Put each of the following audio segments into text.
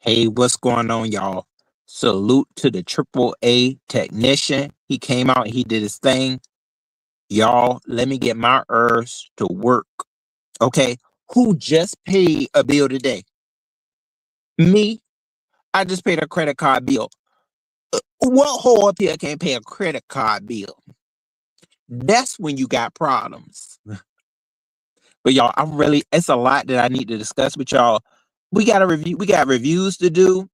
Hey, what's going on, y'all? Salute to the triple A technician. He came out and he did his thing. Y'all, let me get my Arse to work. Okay. Who just paid a bill today? Me. I just paid a credit card bill. What whole up here can't pay a credit card bill? That's when you got problems. But y'all, it's a lot that I need to discuss with y'all. We got reviews to do.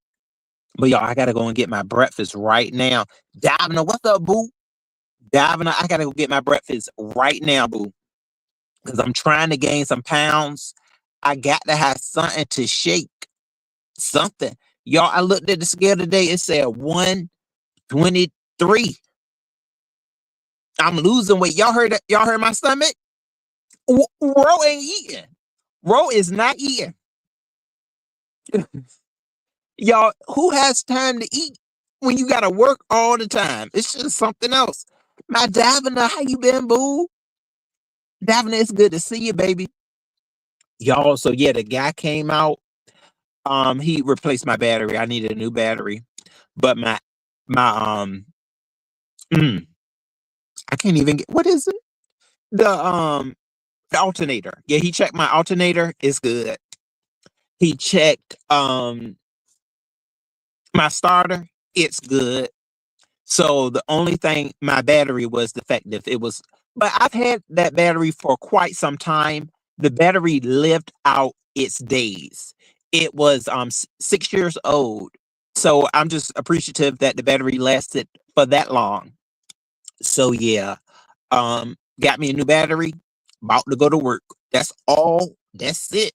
But y'all, I gotta go and get my breakfast right now. Davina, what's up, boo? Davina, I gotta go get my breakfast right now, boo. Because I'm trying to gain some pounds. I got to have something to shake. Something. Y'all, I looked at the scale today. It said 123. I'm losing weight. Y'all heard that? Y'all heard my stomach? Ro ain't eating. Ro is not eating. Y'all, who has time to eat when you gotta work all the time? It's just something else. My Davina, how you been, boo? Davina, it's good to see you, baby. Y'all, so yeah, the guy came out. He replaced my battery. I needed a new battery. But my I can't even get, what is it? The alternator. Yeah, he checked my alternator. It's good. He checked my starter. It's good. So the only thing, my battery was defective. But I've had that battery for quite some time. The battery lived out its days. It was 6 years old. So I'm just appreciative that the battery lasted for that long. So yeah, got me a new battery, about to go to work. That's all. That's it.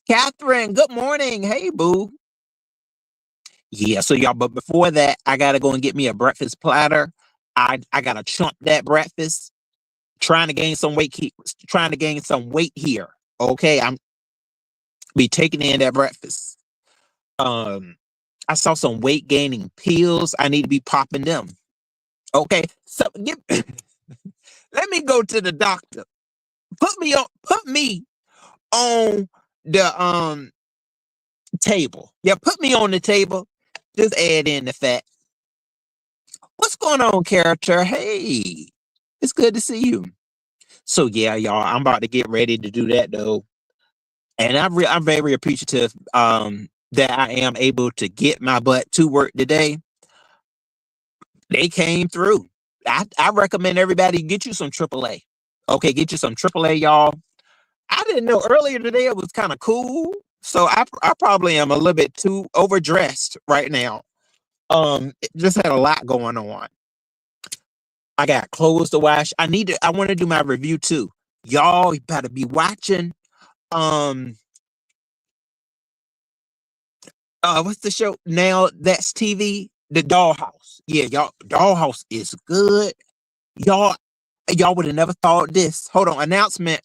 Catherine, good morning. Hey, boo. Yeah, so y'all, but before that, I gotta go and get me a breakfast platter. I gotta chunk that breakfast. Trying to gain some weight. Trying to gain some weight here. Okay, I'm be taking in that breakfast. I saw some weight gaining pills. I need to be popping them. Okay, so let me go to the doctor. Put me on the table. Yeah, put me on the table. Just add in the fat. What's going on, character? Hey, it's good to see you. So yeah, y'all, I'm about to get ready to do that though, and I'm very appreciative that I am able to get my butt to work today. They came through. I recommend everybody get you some AAA. Okay, get you some AAA, y'all. I didn't know earlier today it was kind of cool, so I probably am a little bit too overdressed right now. Just had a lot going on. I got clothes to wash. I want to do my review too. Y'all, you better be watching. Um, what's the show now? That's TV. The Dollhouse. Yeah, y'all. Dollhouse is good. Y'all would have never thought this. Hold on. Announcement.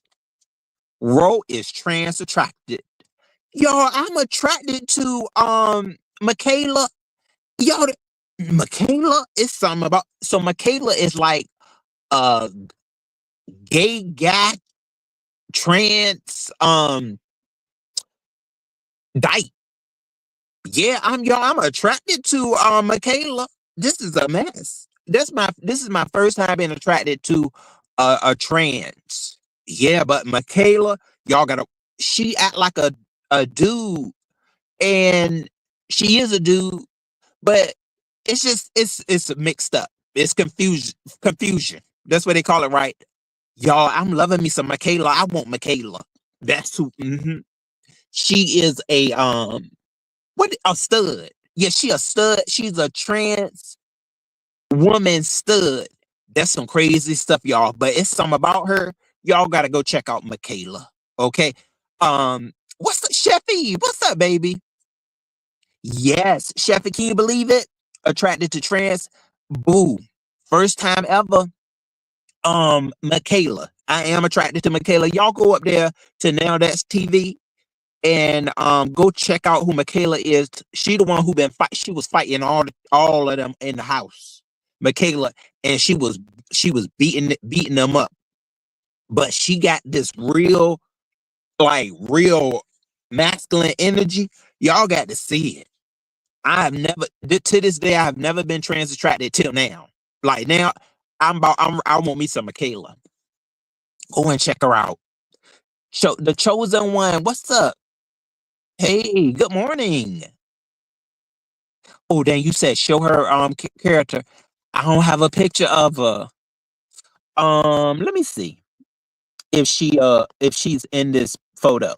Ro is trans attracted. Y'all, I'm attracted to Michaela. Y'all, Michaela is something about. So Michaela is like a gay guy, trans, dyke. Yeah, I'm attracted to Michaela. This is a mess. This is my first time being attracted to a trans. Yeah, but Michaela, y'all gotta she act like a dude, and she is a dude, but it's mixed up. It's confusion. That's what they call it, right? Y'all, I'm loving me some Michaela. I want Michaela. That's who. She is a stud. Yeah, she a stud. She's a trans woman stud. That's some crazy stuff, y'all. But it's something about her. Y'all gotta go check out Michaela. Okay. What's up, Sheffy? What's up, baby? Yes, Sheffy, can you believe it? Attracted to trans. Boo. First time ever. Michaela. I am attracted to Michaela. Y'all go up there to Now That's TV and go check out who Michaela is. She the one who she was fighting all of them in the house. Michaela, and she was beating them up. But she got this real masculine energy. Y'all got to see it. I have never to this day I have never been trans attracted till now. Like now, I want me some Michaela. Go and check her out. The chosen one. What's up? Hey, good morning. Oh, dang, you said show her character. I don't have a picture of her. Let me see if she's in this photo.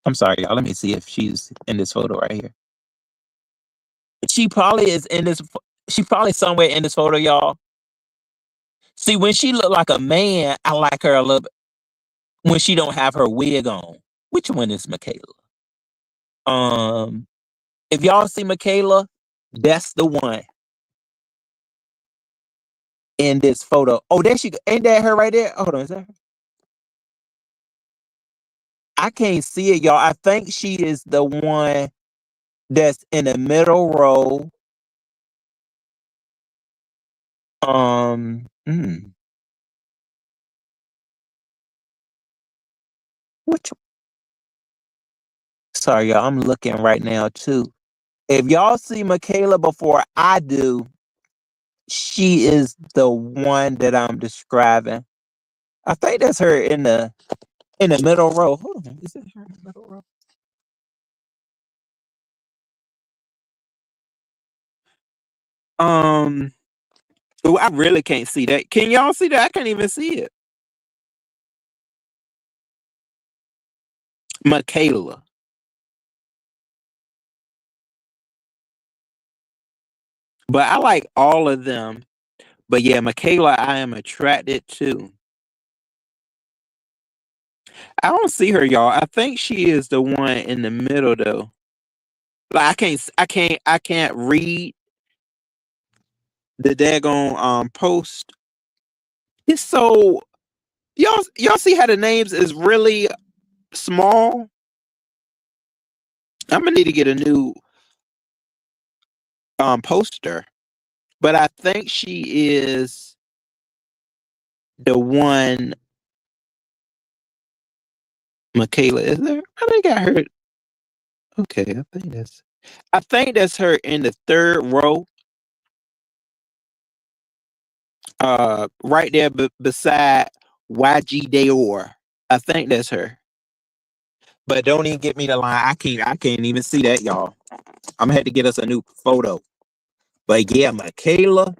I'm sorry, y'all. Let me see if she's in this photo right here. She probably is in this. She probably somewhere in this photo, y'all. See, when she look like a man, I like her a little bit. When she don't have her wig on. Which one is Michaela? Um, if y'all see Michaela, that's the one in this photo. Oh, there she go. Ain't that her right there? Hold on, is that her? I can't see it, y'all. I think she is the one that's in the middle row. Um, hmm, which sorry, y'all. I'm looking right now too. If y'all see Michaela before I do, she is the one that I'm describing. I think that's her in the middle row. Hold on, is it her in the middle row? Um, oh, I really can't see that. Can y'all see that? I can't even see it. Michaela. But I like all of them. But yeah, Michaela, I am attracted to. I don't see her, y'all. I think she is the one in the middle though. Like I can't read the daggone post. It's so y'all see how the names is really small? I'm gonna need to get a new poster. But I think she is the one Michaela. Is there? I think I heard. Okay, I think that's her in the third row. Right there beside YG Dayor. I think that's her. But don't even get me the line. I can't even see that, y'all. I'm gonna have to get us a new photo. But yeah, Michaela.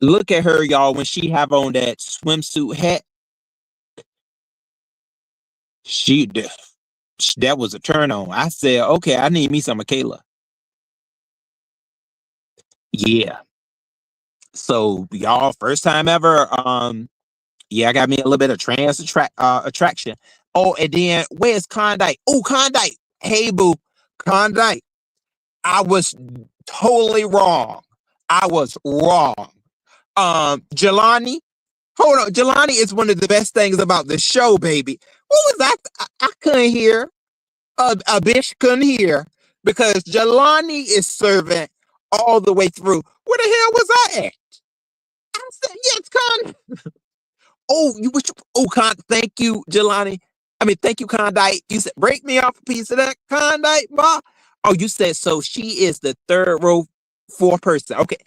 Look at her, y'all, when she have on that swimsuit hat. She that was a turn on. I said, okay, I need me some Michaela. Yeah. So y'all, first time ever. Yeah, I got me a little bit of attraction. Oh, and then where's Klondike? Oh, Klondike. Hey, boo, Klondike. I was totally wrong. I was wrong. Jelani. Hold on, Jelani is one of the best things about the show, baby. What was that? I couldn't hear. A bitch couldn't hear because Jelani is serving all the way through. Where the hell was I at? I said, yes, Con. Oh, you wish. Oh, thank you, Jelani. I mean, thank you, Condite. You said, break me off a piece of that Condite, ma. Oh, you said so. She is the third row, fourth person. Okay,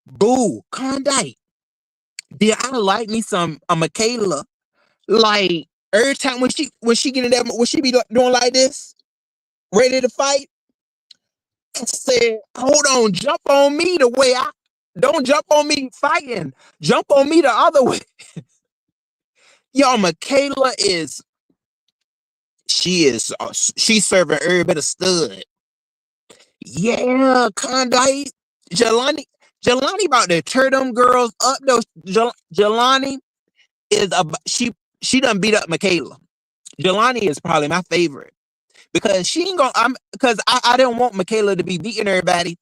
boo, Condite. Yeah, I like me some Michaela. Like every time when she get in that when she be doing like this, ready to fight. I said, hold on, jump on me the way I don't jump on me fighting. Jump on me the other way. Y'all, Michaela is she's serving every bit of stud. Yeah, Condite. Jelani about to tear them girls up though. Jelani is she done beat up Michaela. Jelani is probably my favorite because she ain't gonna because I didn't want Michaela to be beating everybody.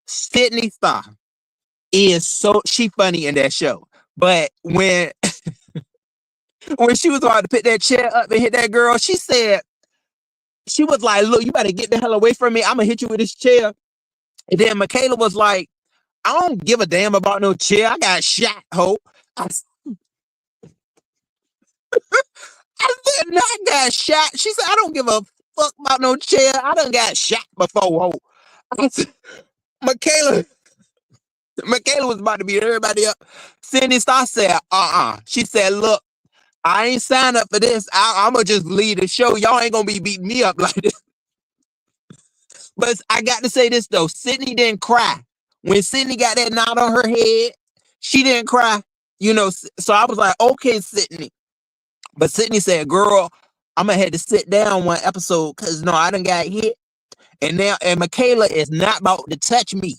Sydney Starr is she funny in that show. But when she was about to pick that chair up and hit that girl, she said, she was like, look, you better get the hell away from me. I'm gonna hit you with this chair. And then Michaela was like, I don't give a damn about no chair. I got shot, ho. I said, no, I got shot. She said, I don't give a fuck fuck about no chair. I done got shot before. Ho. Michaela, Michaela was about to beat everybody up. Cindy Star said, She said, look, I ain't signed up for this. I'm going to just leave the show. Y'all ain't going to be beating me up like this. But I got to say this, though. Sydney didn't cry. When Sydney got that knot on her head, she didn't cry. You know, so I was like, okay, Sydney. But Sydney said, girl, I'm going to have to sit down one episode because, no, I done got hit. And Michaela is not about to touch me.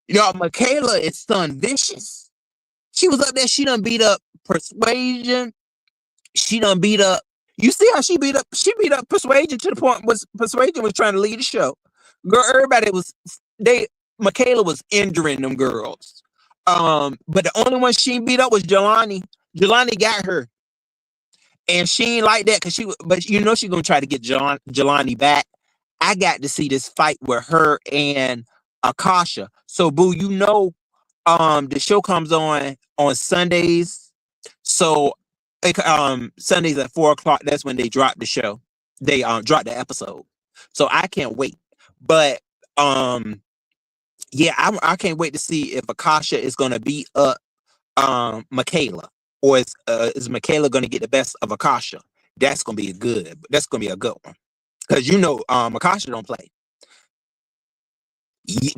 Y'all, Michaela is Sun Vicious. She was up there. She done beat up Persuasion. She done beat up. You see how she beat up? She beat up Persuasion to the point was Persuasion was trying to lead the show. Girl, everybody was Michaela was injuring them girls. But the only one she beat up was Jelani. Jelani got her. And she ain't like that because but you know she's gonna try to get Jelani back. I got to see this fight with her and Akasha. So boo, you know, the show comes on Sundays. So Sundays at 4:00, that's when they drop the show. They drop the episode. So I can't wait. But yeah, I can't wait to see if Akasha is gonna beat up Michaela, or is Michaela gonna get the best of Akasha? That's gonna be a good one. Cause you know Akasha don't play.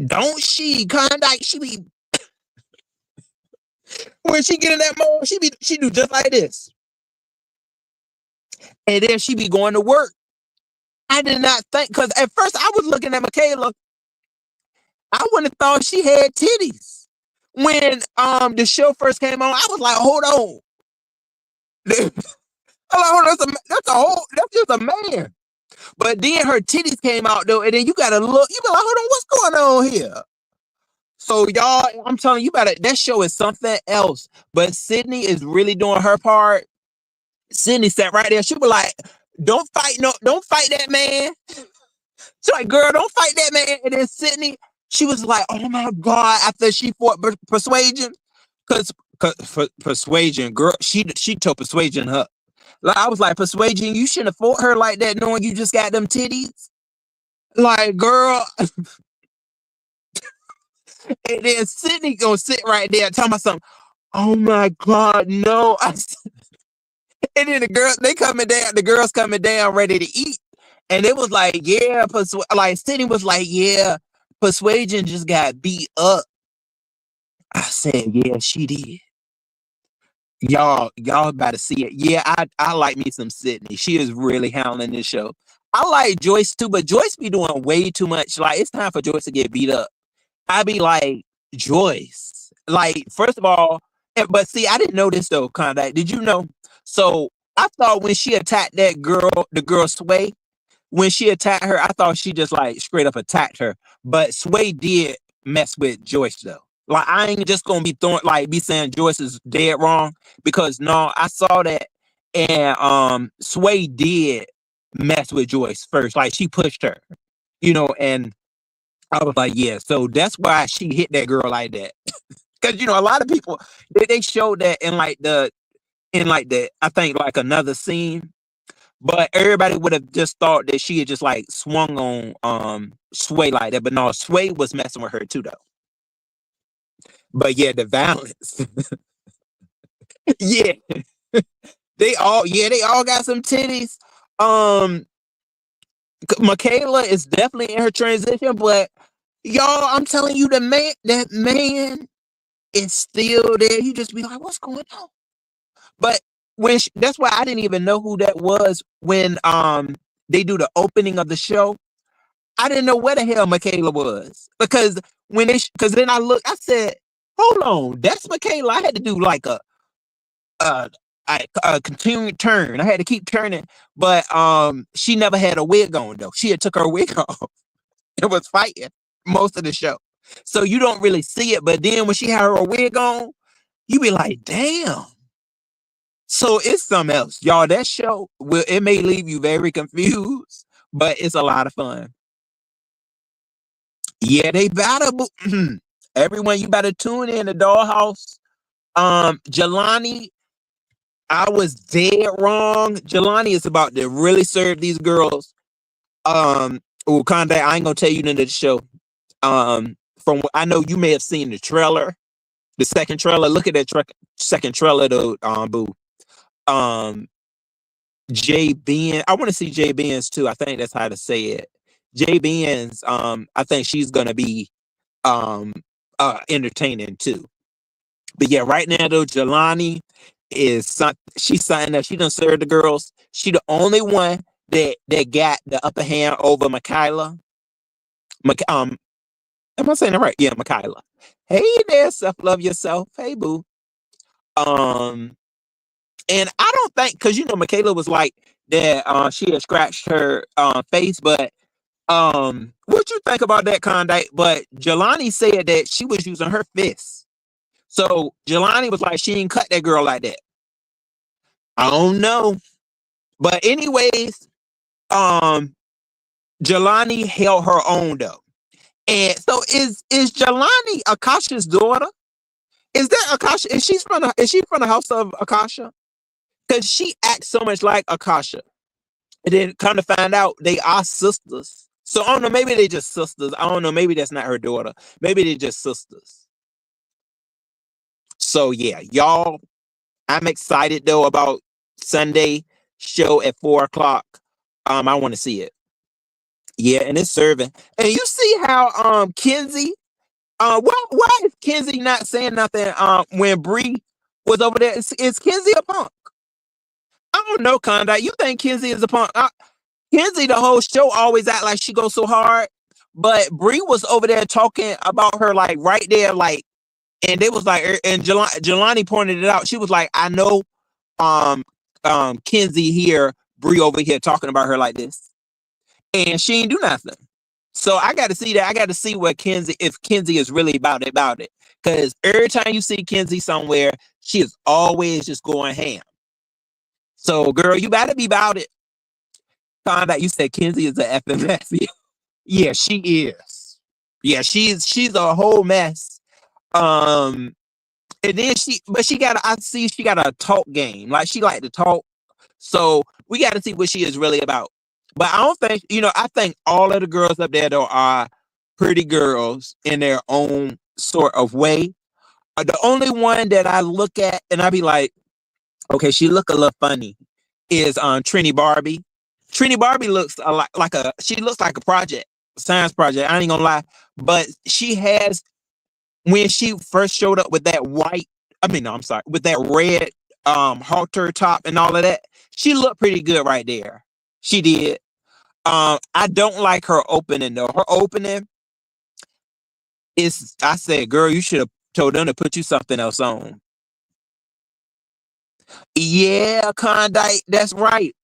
Don't she? Klondike, she be when she get in that mode, she do just like this. And then she be going to work. I did not think, because at first I was looking at Michaela. I wouldn't have thought she had titties. When the show first came on, I was like, hold on. That's just a man. But then her titties came out though, and then you gotta look, you be like, hold on, what's going on here? So y'all, I'm telling you, that show is something else. But Sydney is really doing her part. Sydney sat right there. She was like, don't fight that man. She's like, girl, don't fight that man. And then Sydney, she was like, oh my God, after she fought Persuasion. Because Persuasion, girl, she told Persuasion her. Like, I was like, Persuasion, you shouldn't have fought her like that knowing you just got them titties. Like, girl. And then Sydney gonna sit right there telling me something. Oh my God, no. And then the girls coming down ready to eat. And it was like, yeah, like Sydney was like, yeah, Persuasion just got beat up. I said, yeah, she did. Y'all about to see it. Yeah, I like me some Sydney. She is really handling this show. I like Joyce too, but Joyce be doing way too much. Like, it's time for Joyce to get beat up. I be like, Joyce. Like, first of all, but see, I didn't know this though, Klondike. Did you know? So I thought when she attacked that girl, the girl Sway, when she attacked her, I thought she just like straight up attacked her. But Sway did mess with Joyce though. Like, I ain't just gonna be saying Joyce is dead wrong, because no, I saw that, and Sway did mess with Joyce first. Like, she pushed her, and I was like, yeah. So that's why she hit that girl like that. Because a lot of people they showed that in I think like another scene. But everybody would have just thought that she had just like swung on Sway like that. But no, Sway was messing with her too though. But yeah, the violence. Yeah. They all got some titties. Michaela is definitely in her transition, but y'all, I'm telling you, that man is still there. You just be like, what's going on? But that's why I didn't even know who that was when they do the opening of the show. I didn't know where the hell Michaela was, because because then I looked, I said, hold on, that's Michaela. I had to do like a continuing turn. I had to keep turning, but she never had a wig on though. She had took her wig off and was fighting most of the show, so you don't really see it. But then when she had her wig on, you be like, damn. So it's something else, y'all. That show it may leave you very confused, but it's a lot of fun. Yeah, they battle. Everyone, you better tune in to Dollhouse. Jelani, I was dead wrong. Jelani is about to really serve these girls Oh, Conde, I ain't gonna tell you none of the show. From what I know, you may have seen the trailer, the second trailer. Look at that second trailer, though. Boo. Um, Jay Ben. I want to see Jay Ben's too. I think that's how to say it. Jay Ben's. I think she's gonna be um entertaining too. But yeah, right now though, Jelani she's signed up. She done served the girls. She the only one that got the upper hand over Michaela. Am I saying it right? Yeah, Michaela. Hey there, self love yourself. Hey boo. Um, and I don't think because Michaela was like that. She had scratched her face, but what you think about that, Condite? But Jelani said that she was using her fists. So Jelani was like, she didn't cut that girl like that. I don't know. But anyways, Jelani held her own though. And so is Jelani Akasha's daughter? Is that Akasha? Is she from the house of Akasha? Because she acts so much like Akasha. And then come to find out they are sisters. So I don't know, maybe they just sisters. I don't know, maybe that's not her daughter. Maybe they're just sisters. So yeah, y'all, I'm excited though about Sunday show at 4 o'clock. I want to see it. Yeah, and it's serving. And you see how Kenzie, why is Kenzie not saying nothing when Bree was over there? Is Kenzie a punk? I don't know, Conda. You think Kenzie is a punk? Kenzie, the whole show always act like she goes so hard, but Bree was over there talking about her like right there, like, and it was like, and Jelani pointed it out. She was like, I know, Kenzie here, Bree over here talking about her like this, and she ain't do nothing. So I got to see that. I got to see what if Kenzie is really about it, because every time you see Kenzie somewhere, she is always just going ham. So, girl, you better be about it. Found out you said Kenzie is a effing mess. Yeah, she is. Yeah, she's a whole mess. And then I see she got a talk game. Like she like to talk. So we got to see what she is really about. But I don't think, I think all of the girls up there though are pretty girls in their own sort of way. The only one that I look at and I be like, okay, she look a little funny, is Trini Barbie. Trini Barbie looks she looks like a project, science project. I ain't gonna lie, but she has, when she first showed up with that with that red halter top and all of that, she looked pretty good right there. She did. I don't like her opening though. Her opening is, I said, girl, you should have told them to put you something else on. Yeah, Condite, that's right.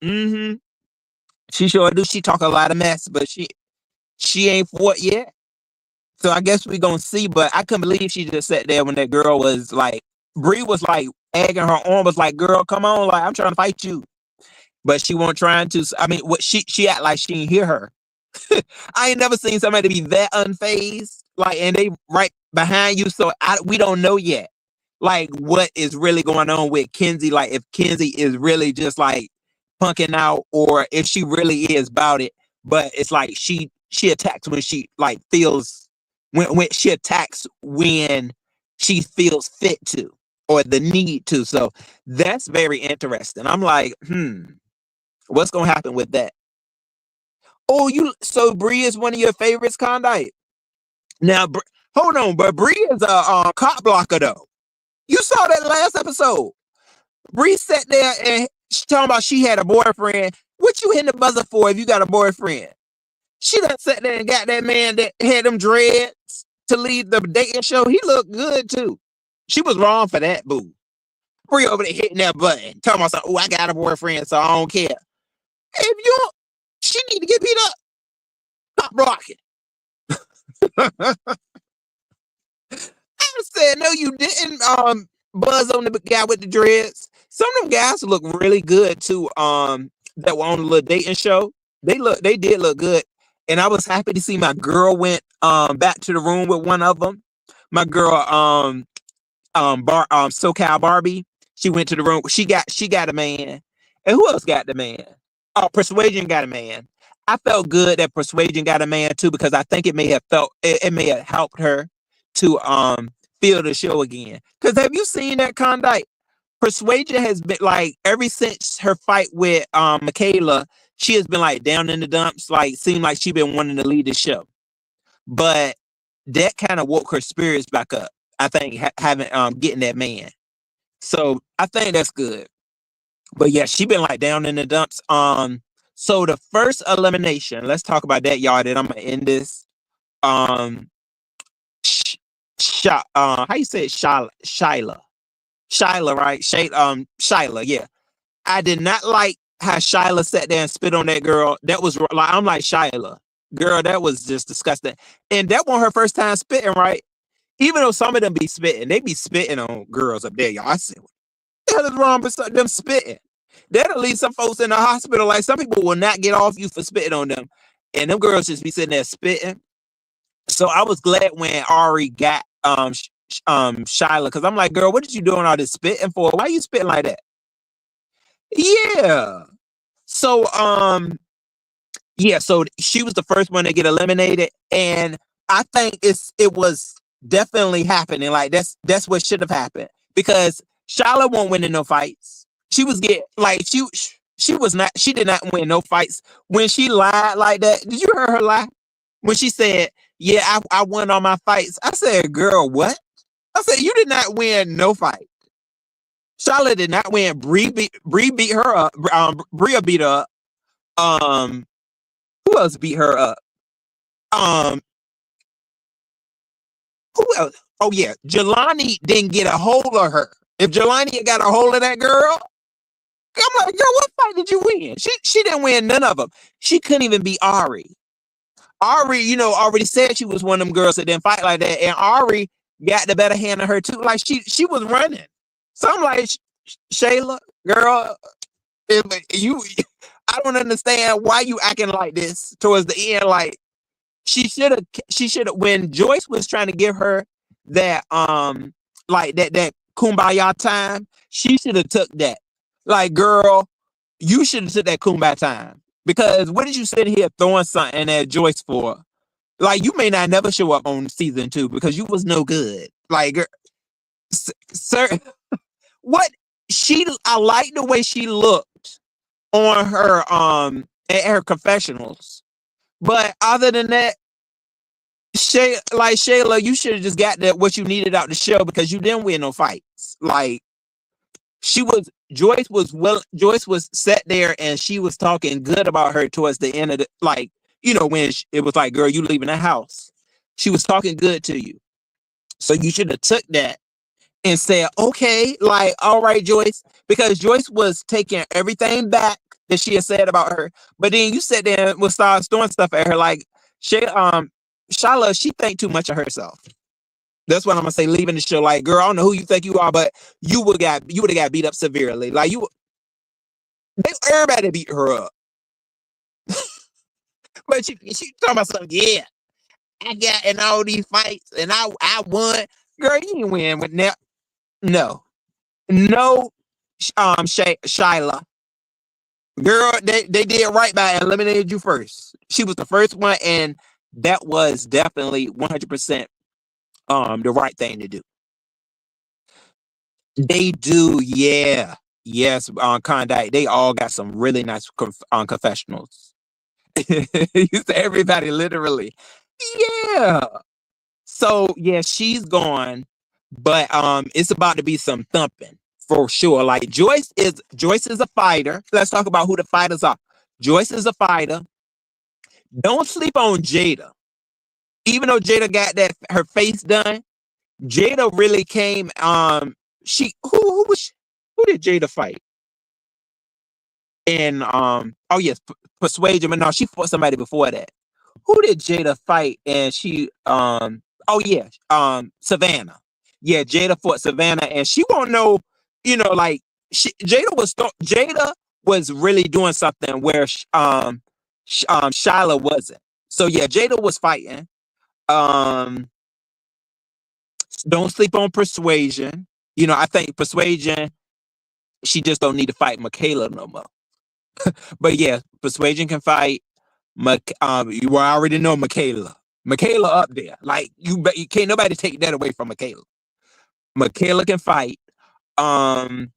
She sure do. She talk a lot of mess, but she ain't fought yet. So I guess we gonna see. But I couldn't believe she just sat there when that girl was like, Bree was like egging her on, was like, girl, come on, like I'm trying to fight you. But she wasn't trying to. I mean, what she act like she didn't hear her. I ain't never seen somebody be that unfazed, like, and they right behind you. So we don't know yet, like, what is really going on with Kenzie. Like, if Kenzie is really just like punking out, or if she really is about it. But it's like she attacks when she like feels, when she attacks when she feels fit to, or the need to. So that's very interesting. I'm like, what's gonna happen with that? Oh, so Bree is one of your favorites, Condite? Now, hold on, but Bree is a cop blocker though. You saw that last episode. Bree sat there and she talking about she had a boyfriend. What you hitting the buzzer for if you got a boyfriend? She done sat there and got that man that had them dreads to lead the dating show. He looked good too. She was wrong for that, boo. Bree over there hitting that button, talking about something. Oh, I got a boyfriend, so I don't care. If you, she need to get beat up. Stop blocking. I said, no, you didn't buzz on the guy with the dreads. Some of them guys look really good too. That were on the little dating show. They did look good. And I was happy to see my girl went back to the room with one of them. My girl SoCal Barbie. She went to the room. She got a man. And who else got the man? Oh, Persuasion got a man. I felt good that Persuasion got a man too, because I think it may have helped her to feel the show again. Because have you seen that, Condite? Persuasion has been like, ever since her fight with Michaela, she has been like down in the dumps. Like, seemed like she been wanting to lead the show, but that kind of woke her spirits back up. I think having getting that man. So I think that's good. But yeah, she been like down in the dumps. So the first elimination, let's talk about that, y'all. Then I'm gonna end this. Um, how you say it? Shyla, right? Shyla, yeah. I did not like how Shyla sat there and spit on that girl. That was like, I'm like, Shyla, girl, that was just disgusting. And that wasn't her first time spitting, right? Even though some of them be spitting, they be spitting on girls up there, y'all. I said, what the hell is wrong with them spitting? That'll leave some folks in the hospital. Like, some people will not get off you for spitting on them. And them girls just be sitting there spitting. So I was glad when Ari got Shyla, because I'm like, girl, what did you doing all this spitting for? Why are you spitting like that? Yeah. So yeah, so she was the first one to get eliminated, and I think it was definitely happening. Like, that's what should have happened, because Shyla won't win in no fights. She was get like she did not win no fights when she lied like that. Did you hear her lie when she said, "Yeah, I won all my fights"? I said, "Girl, what?" I said, "You did not win no fight." Charlotte did not win. Bree beat her up. Bria beat her up. Who else beat her up? Um, who else? Oh yeah, Jelani didn't get a hold of her. If Jelani had got a hold of that girl, I'm like, girl, what fight did you win? She didn't win none of them. She couldn't even beat Ari. Ari, already said she was one of them girls that didn't fight like that, and Ari got the better hand of her too. Like, she was running. So I'm like, Shayla, girl, if you, I don't understand why you acting like this towards the end. Like, she should have, when Joyce was trying to give her that like that kumbaya time, she should have took that. Like, girl, you should have took that kumbaya time, because what did you sit here throwing something at Joyce for? Like, you may not never show up on season 2 because you was no good. Like, sir, what I like the way she looked on her at her confessionals. But other than that, Shayla, you should have just got that what you needed out the show, because you didn't win no fights. Like, Joyce was sat there and she was talking good about her towards the end of the, like, when it was like, girl, you leaving the house. She was talking good to you. So you should have took that and said, okay, like, all right, Joyce, because Joyce was taking everything back that she had said about her. But then you sat there and start throwing stuff at her. Like, Shyla, she think too much of herself. That's what I'm gonna say. Leaving the show, like, girl, I don't know who you think you are, but you would have got beat up severely. Like, everybody beat her up. But she talking about something. Yeah, I got in all these fights and I won. Girl, you didn't win with that. No, Shyla. Girl, they did right by eliminated you first. She was the first one, and that was definitely 100% the right thing to do. They do, yeah. Yes, on Condite, they all got some really nice confessionals. You say everybody literally. Yeah. So yeah, she's gone, but it's about to be some thumping for sure. Like, Joyce is a fighter. Let's talk about who the fighters are. Joyce is a fighter. Don't sleep on Jada. Even though Jada got her face done, Jada really came. She who did Jada fight? And oh yes, Persuasion, but no, she fought somebody before that. Who did Jada fight? And she oh yeah, Savannah. Yeah, Jada fought Savannah, and she won't know, like, Jada was really doing something where Shyla wasn't. So yeah, Jada was fighting. Um, don't sleep on Persuasion. I think Persuasion, she just don't need to fight Michaela no more. But yeah, Persuasion can fight. You already know Michaela. Michaela up there. Like you can't nobody take that away from Michaela. Michaela can fight. Um,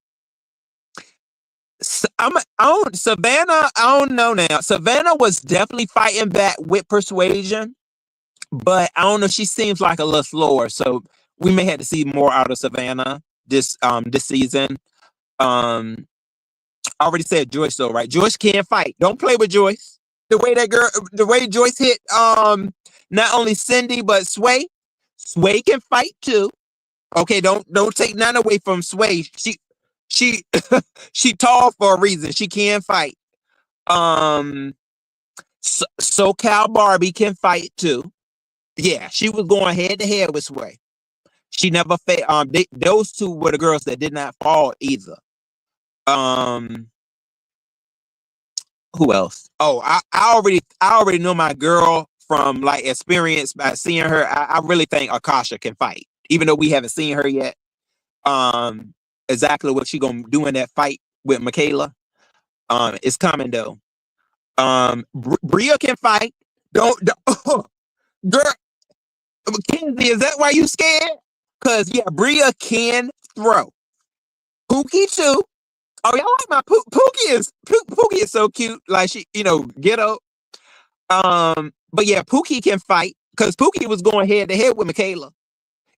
I don't Savannah. I don't know now. Savannah was definitely fighting back with persuasion, but I don't know. She seems like a little slower, so we may have to see more out of Savannah this season. Um, I already said Joyce though, right? Joyce can't fight. Don't play with Joyce. The way Joyce hit not only Cindy but Sway. Sway can fight too. Okay, don't take none away from Sway. She she tall for a reason. She can fight. Um, SoCal Barbie can fight too. Yeah, she was going head to head with Sway. She never those two were the girls that did not fall either. Um, who else? Oh, I already know my girl from like experience by seeing her. I really think Akasha can fight, even though we haven't seen her yet. Um, exactly what she gonna do in that fight with Michaela. It's coming though. Bria can fight. Don't girl, Mackenzie, is that why you scared? Cause yeah, Bria can throw. Pookie too. Oh, y'all like my Pookie is so cute. Like she, ghetto. But yeah, Pookie can fight because Pookie was going head to head with Michaela,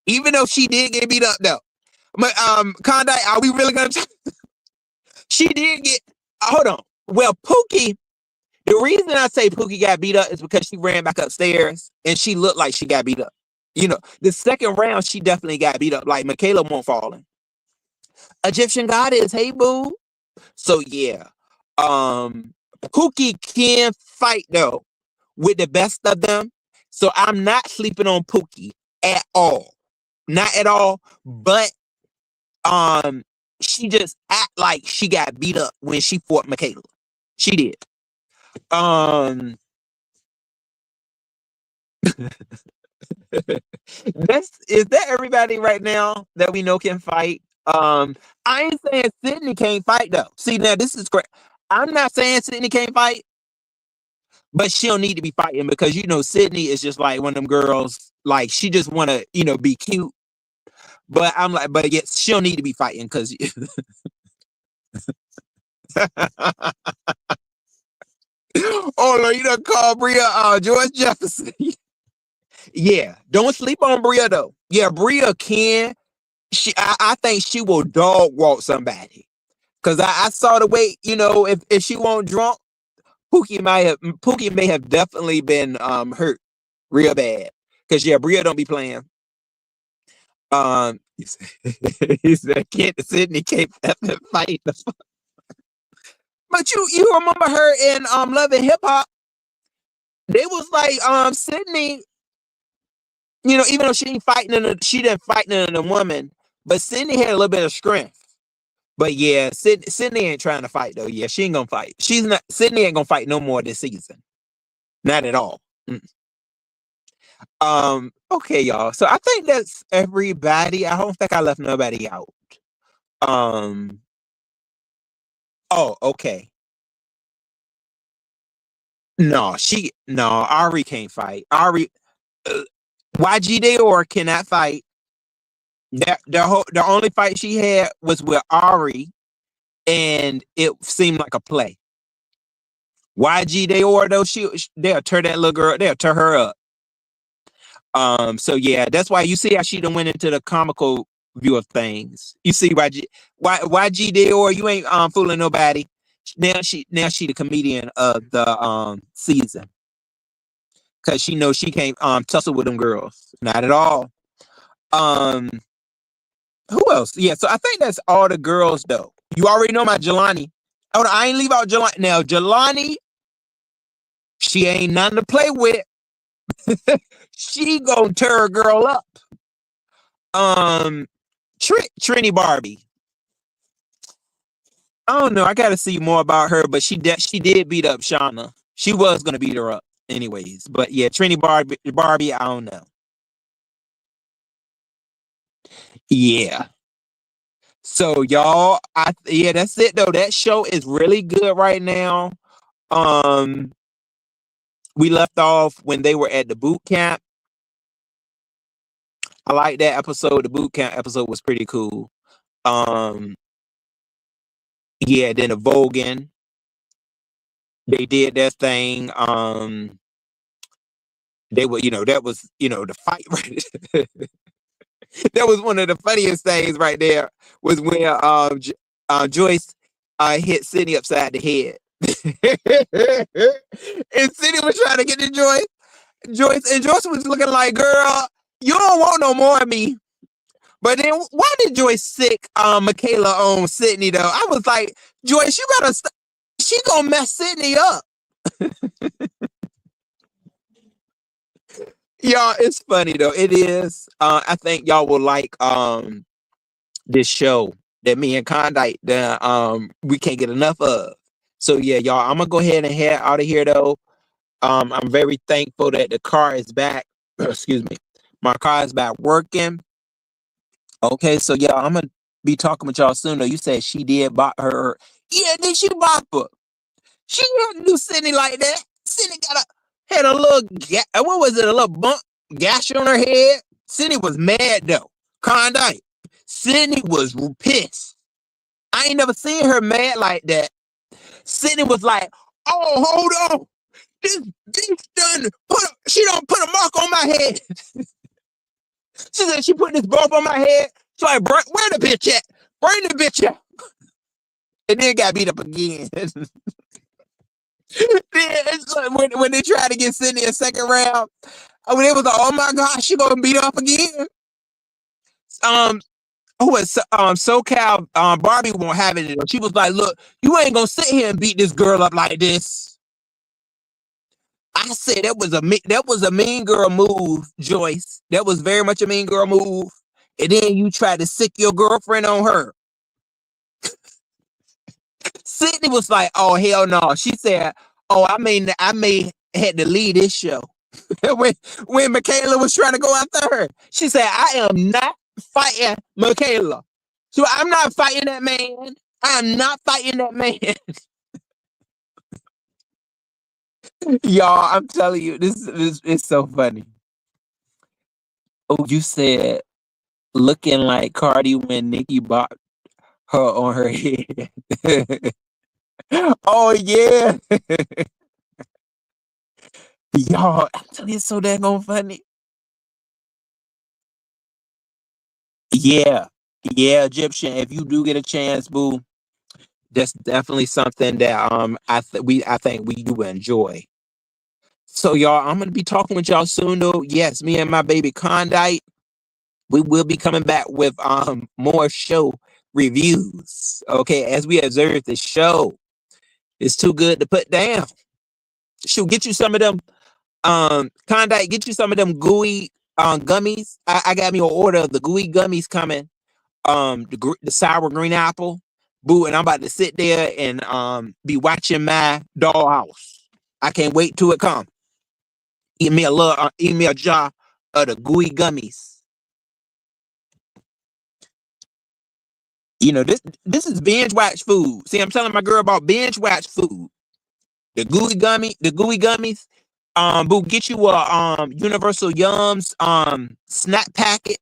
even though she did get beat up though. But Condite, are we really gonna? She did get. Hold on. Well, Pookie. The reason I say Pookie got beat up is because she ran back upstairs and she looked like she got beat up. The second round she definitely got beat up. Like Michaela won't falling. Egyptian goddess, hey boo. So yeah, Pookie can fight though with the best of them. So I'm not sleeping on Pookie at all, not at all. But she just act like she got beat up when she fought Michaela. She did. Um, is that everybody right now that we know can fight? I ain't saying Sydney can't fight though. See now, this is great. I'm not saying Sydney can't fight. But she don't need to be fighting because Sydney is just like one of them girls. Like she just want to be cute. But I'm like, but yes, she don't need to be fighting because. Oh no, you don't call Bria George Jefferson. Yeah, don't sleep on Bria though. Yeah, Bria can. I think she will dog walk somebody. Cause I saw the way if she won't drunk, Pookie may have definitely been hurt real bad. Cause yeah, Bria don't be playing. He said, he said Kent Sydney can't fight. But you remember her in Love and Hip Hop? They was like Sydney, even though she didn't fight in a woman, but Sydney had a little bit of strength. But yeah, Sydney ain't trying to fight though. Yeah, she ain't gonna fight. Sydney ain't gonna fight no more this season. Not at all. Okay, y'all. So I think that's everybody. I don't think I left nobody out. Um, oh, okay. No, Ari can't fight. YG Dior cannot fight. The only fight she had was with Ari, and it seemed like a play. YG Dior though, they'll tear that little girl, they'll tear her up. So yeah, that's why you see how she done went into the comical view of things. You see YG Dior, you ain't fooling nobody. Now she the comedian of the season. Cause she knows she can't tussle with them girls. Not at all. Um who else? Yeah, so I think that's all the girls though. You already know my Jelani. Oh, I ain't leave out Jelani. Now Jelani, she ain't nothing to play with. She gonna tear a girl up. Um Trini Barbie. I don't know. I gotta see more about her, but she did beat up Shauna. She was gonna beat her up anyways. But yeah, Trini Barbie, I don't know. Yeah. So y'all, yeah, that's it though. That show is really good right now. Um We left off when they were at the boot camp. I like that episode. The boot camp episode was pretty cool. Um, yeah, then the Vogan, they did their thing. They were, that was, the fight. Right. That was one of the funniest things right there. Was when Joyce hit Sydney upside the head, and Sydney was trying to get to Joyce. Joyce was looking like, "Girl, you don't want no more of me." But then, why did Joyce sick Michaela on Sydney though? I was like, Joyce, you gotta stop. She gonna mess Sydney up. Y'all, it's funny though. It is. I think y'all will like this show that me and Condite we can't get enough of. So yeah, y'all, I'm gonna go ahead and head out of here though. I'm very thankful that the car is back. Excuse me. My car is back working. Okay, so yeah, I'm gonna be talking with y'all soon though. You said she did bop her. Yeah, did she bop her? She didn't do Sydney like that. Sydney had a little what was it? A little bump gash on her head. Sydney was mad though. Condite. Sydney was pissed. I ain't never seen her mad like that. Sydney was like, "Oh, hold on, this bitch she don't put a mark on my head." She said she put this bump on my head. So I where the bitch at? Bring the bitch out. And then got beat up again. Then it's like when they tried to get Sydney a second round, when it was like, oh my gosh, she gonna beat up again. Um, who was SoCal Barbie won't have it. She was like, "Look, you ain't gonna sit here and beat this girl up like this." I said that was a mean girl move, Joyce. That was very much a mean girl move. And then you tried to sick your girlfriend on her. Sydney was like, "Oh hell no." She said, "Oh, I may had to leave this show." when Michaela was trying to go after her, she said, "I am not fighting Michaela. So I'm not fighting that man. I'm not fighting that man." Y'all, I'm telling you, this is so funny. Oh, you said looking like Cardi when Nicki bought her on her head. Oh yeah. Y'all, I'm telling you, it's so daggone funny. Yeah. Yeah, Egyptian. If you do get a chance, boo, that's definitely something that I think we do enjoy. So y'all, I'm gonna be talking with y'all soon though. Yes, me and my baby Condite, we will be coming back with more show reviews. Okay, as we observe the show. It's too good to put down. Shoot, get you some of them Condite, get you some of them gooey gummies. I got me an order of the gooey gummies coming. The sour green apple. Boo, and I'm about to sit there and be watching my Dollhouse. I can't wait till it come. Eat me a jar of the gooey gummies. This is binge watch food. See, I'm telling my girl about binge watch food. The gooey gummies. Boo, get you a Universal Yums snack packet,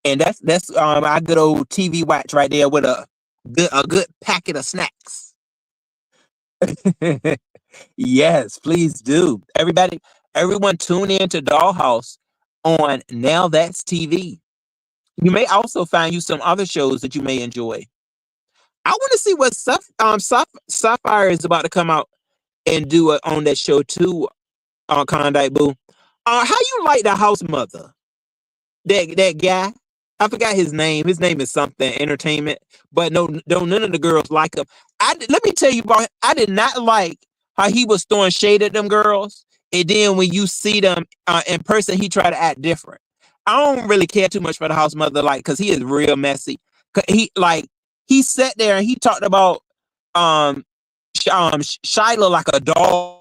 and that's our good old TV watch right there with a good packet of snacks. Yes, please do. Everyone tune in to Dollhouse on Now That's TV. You may also find you some other shows that you may enjoy. I want to see what Sapphire is about to come out and do on that show too, Klondike Boo. How you like the house mother? That guy. I forgot his name. His name is something entertainment, but no, don't none of the girls like him. Let me tell you about. I did not like how he was throwing shade at them girls, and then when you see them in person, he tried to act different. I don't really care too much for the house mother, like, cause he is real messy. He sat there and he talked about um Shiloh like a dog.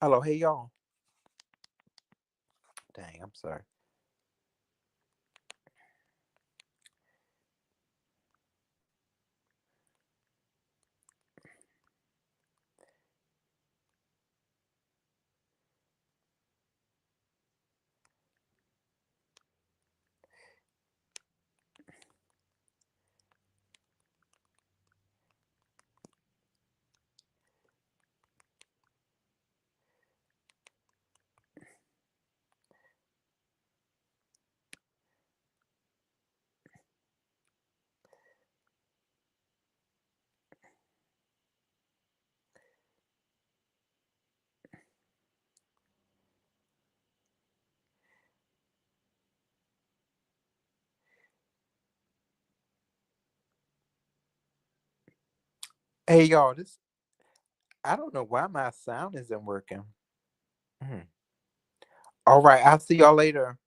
Hello, hey y'all. Dang, I'm sorry. Hey y'all, this I don't know why my sound isn't working. Mhm. All right, I'll see y'all later.